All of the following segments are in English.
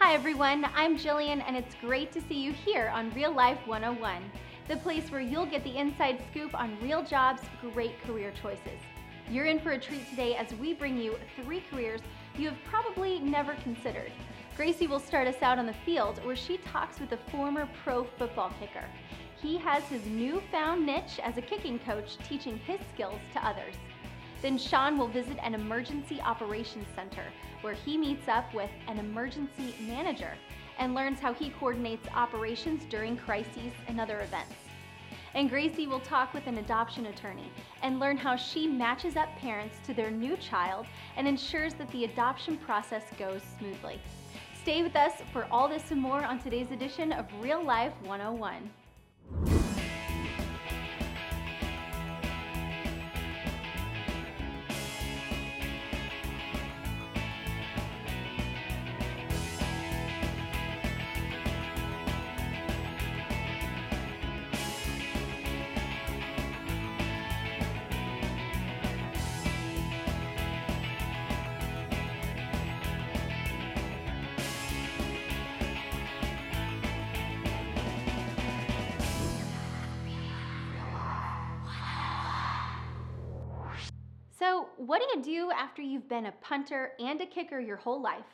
Hi everyone, I'm Jillian and it's great to see you here on Real Life 101, the place where you'll get the inside scoop on real jobs, great career choices. You're in for a treat today as we bring you 3 careers you have probably never considered. Gracie will start us out on the field where she talks with a former pro football kicker. He has his newfound niche as a kicking coach, teaching his skills to others. Then Sean will visit an emergency operations center where he meets up with an emergency manager and learns how he coordinates operations during crises and other events. And Gracie will talk with an adoption attorney and learn how she matches up parents to their new child and ensures that the adoption process goes smoothly. Stay with us for all this and more on today's edition of Real Life 101. So, what do you do after you've been a punter and a kicker your whole life?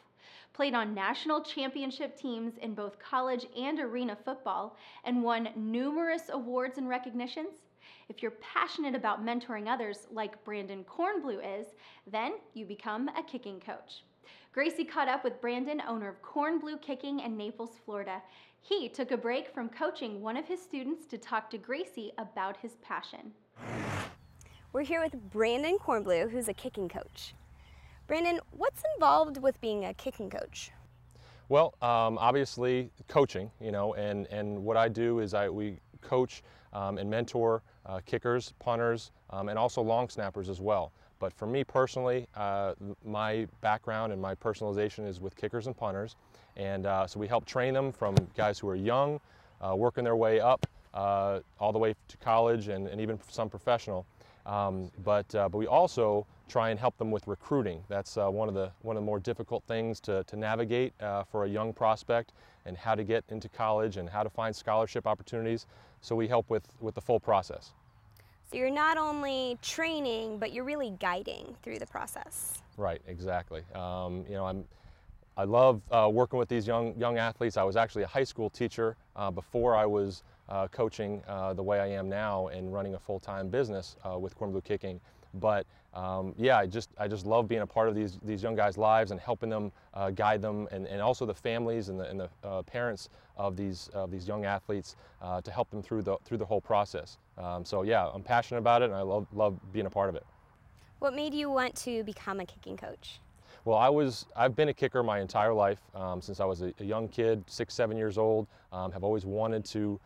Played on national championship teams in both college and arena football, and won numerous awards and recognitions? If you're passionate about mentoring others like Brandon Kornblue is, then you become a kicking coach. Gracie caught up with Brandon, owner of Kornblue Kicking in Naples, Florida. He took a break from coaching one of his students to talk to Gracie about his passion. We're here with Brandon Kornblue, who's a kicking coach. Brandon, what's involved with being a kicking coach? Well, obviously coaching, and what I do is we coach and mentor kickers, punters, and also long snappers as well. But for me personally, my background and my personalization is with kickers and punters, and so we help train them from guys who are young, working their way up, all the way to college and even some professional. But we also try and help them with recruiting. That's one of the more difficult things to navigate for a young prospect, and how to get into college and how to find scholarship opportunities. So we help with the full process. So you're not only training, but you're really guiding through the process. Right, exactly. I love working with these young athletes. I was actually a high school teacher before I was coaching the way I am now and running a full-time business with Kornblue Kicking. But yeah, I just love being a part of these young guys' lives and helping them, guide them, and also the families and the parents of these young athletes to help them through the whole process. So yeah, I'm passionate about it, and I love being a part of it. What made you want to become a kicking coach? Well, I've been a kicker my entire life since I was a young kid, 6, 7 years old. Have always wanted to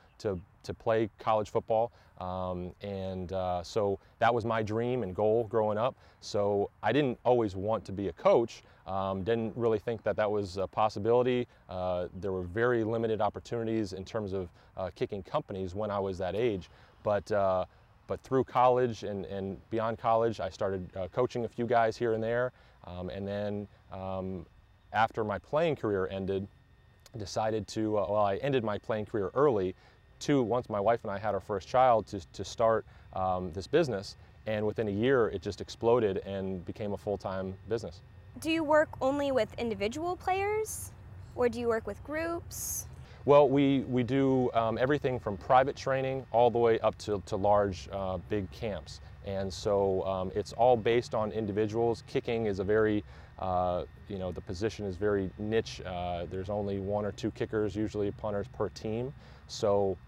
play college football, so that was my dream and goal growing up. So I didn't always want to be a coach. Didn't really think that was a possibility. There were very limited opportunities in terms of kicking companies when I was that age, but through college and beyond college, I started coaching a few guys here and there. And then after my playing career ended, decided to, I ended my playing career early, once my wife and I had our first child, to start this business. And within a year, it just exploded and became a full-time business. Do you work only with individual players, or do you work with groups? Well, we do everything from private training all the way up to large, big camps. And so it's all based on individuals. Kicking is a very, the position is very niche. There's only 1 or 2 kickers, usually punters per team. So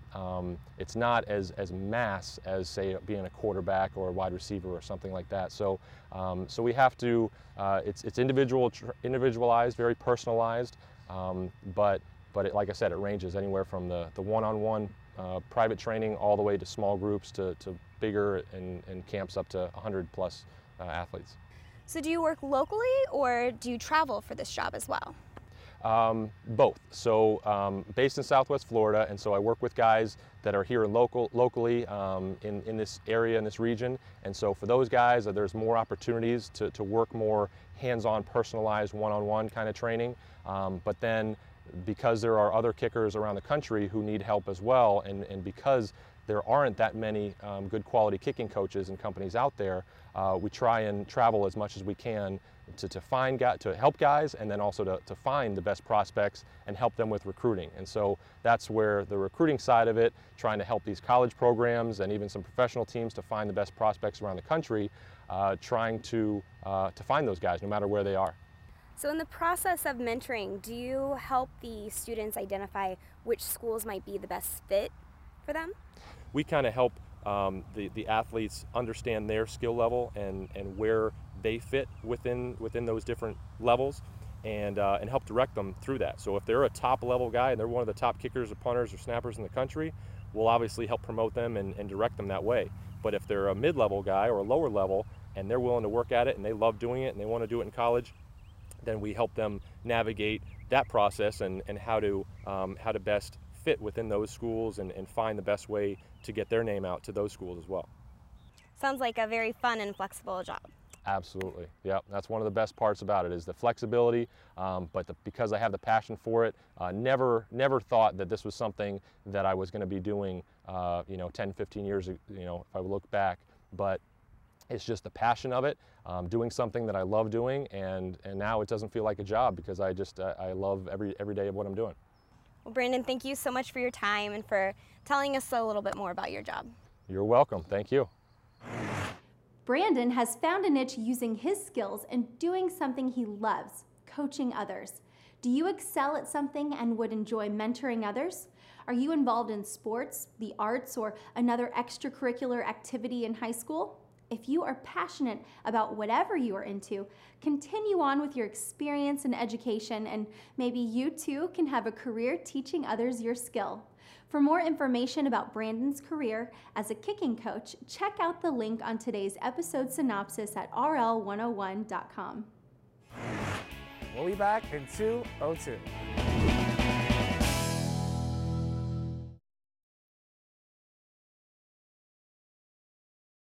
it's not as mass as, say, being a quarterback or a wide receiver or something like that. So we have to, it's individualized, very personalized, but like I said, it ranges anywhere from the one-on-one private training all the way to small groups to bigger and camps up to 100+ athletes. So do you work locally, or do you travel for this job as well? Both. So based in Southwest Florida, and so I work with guys that are here locally in this area, in this region. And so for those guys, there's more opportunities to work more hands-on, personalized, one-on-one kind of training. But then because there are other kickers around the country who need help as well, and because there aren't that many good quality kicking coaches and companies out there, we try and travel as much as we can to help guys, and then also to find the best prospects and help them with recruiting. And so that's where the recruiting side of it, trying to help these college programs and even some professional teams to find the best prospects around the country, trying to find those guys no matter where they are. So in the process of mentoring, do you help the students identify which schools might be the best fit for them? We kind of help the athletes understand their skill level and where they fit within those different levels, and help direct them through that. So if they're a top level guy and they're one of the top kickers or punters or snappers in the country, we'll obviously help promote them and direct them that way. But if they're a mid-level guy or a lower level and they're willing to work at it and they love doing it and they want to do it in college, then we help them navigate that process and how to best fit within those schools and find the best way to get their name out to those schools as well. Sounds like a very fun and flexible job. Absolutely, yep. That's one of the best parts about it is the flexibility, but because I have the passion for it, never thought that this was something that I was going to be doing, 10, 15 years, if I look back, but it's just the passion of it, doing something that I love doing, and now it doesn't feel like a job because I love every day of what I'm doing. Well, Brandon, thank you so much for your time and for telling us a little bit more about your job. You're welcome. Thank you. Brandon has found a niche using his skills and doing something he loves, coaching others. Do you excel at something and would enjoy mentoring others? Are you involved in sports, the arts, or another extracurricular activity in high school? If you are passionate about whatever you are into, continue on with your experience and education, and maybe you too can have a career teaching others your skill. For more information about Brandon's career as a kicking coach, check out the link on today's episode synopsis at rl101.com. We'll be back in 2:02.